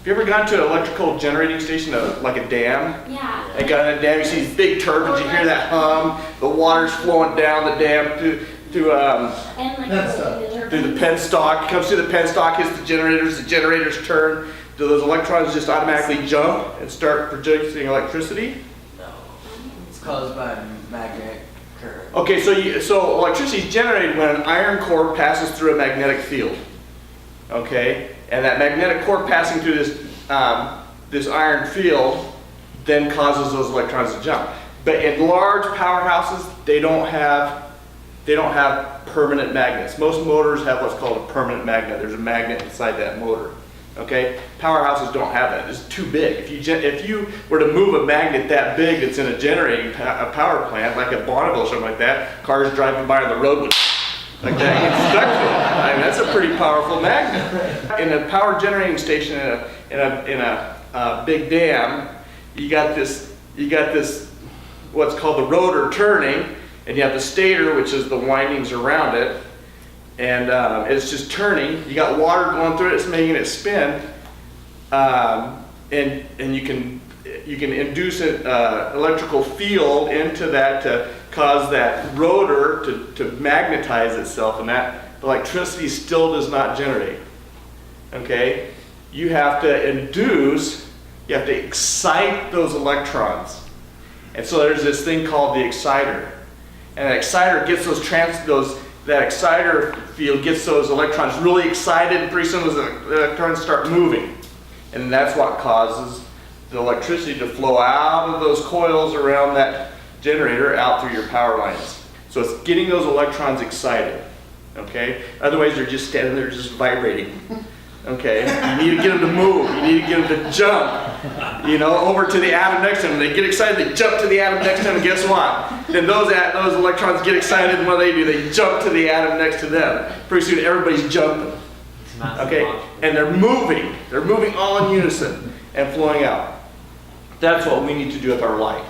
You ever gone to an electrical generating station, like a dam? Yeah. And got in a dam, you see these big turbines, you hear that hum, the water's flowing down the dam through And like the penstock, comes through the penstock, hits the generators turn. Do those electrons just automatically jump and start producing electricity? No. It's caused by magnetic current. Okay, so electricity is generated when an iron core passes through a magnetic field. Okay, and that magnetic core passing through this iron field then causes those electrons to jump. But in large powerhouses, they don't have permanent magnets. Most motors have what's called a permanent magnet. There's a magnet inside that motor. Okay, powerhouses don't have that. It's too big. If you were to move a magnet that big that's in a generating power plant, like a Bonneville or something like that, cars driving by on the road would like that, get stuck to it. I mean, that's a pretty powerful magnet. In a power generating station in a big dam, you got this what's called the rotor turning, and you have the stator, which is the windings around it, and it's just turning. You got water going through it, it's making it spin, and you can induce an electrical field into that to cause that rotor to magnetize itself, and that electricity still does not generate. Okay, you have to excite those electrons, and so there's this thing called the exciter, and an exciter gets that exciter field gets those electrons really excited, and pretty soon those electrons start moving, and that's what causes the electricity to flow out of those coils around that generator out through your power lines. So it's getting those electrons excited. Okay? Otherwise they're just standing there just vibrating. Okay? You need to get them to move. You need to get them to jump, over to the atom next to them. They get excited, they jump to the atom next to them, and guess what? Then those electrons get excited, and what do? They jump to the atom next to them. Pretty soon everybody's jumping. Okay? And they're moving. They're moving all in unison and flowing out. That's what we need to do with our light.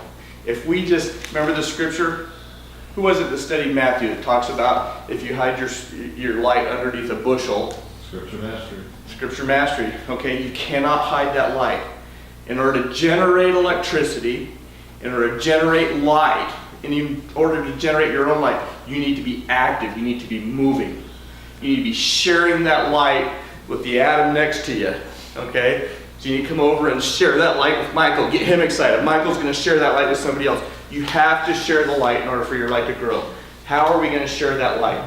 If we just, remember the scripture? Who was it that studied Matthew that talks about if you hide your light underneath a bushel? Scripture mastery. Scripture mastery. Okay, you cannot hide that light. In order to generate electricity, in order to generate light, in order to generate your own light, you need to be active, you need to be moving. You need to be sharing that light with the atom next to you. Okay? So you need to come over and share that light with Michael. Get him excited. Michael's going to share that light with somebody else. You have to share the light in order for your light to grow. How are we going to share that light?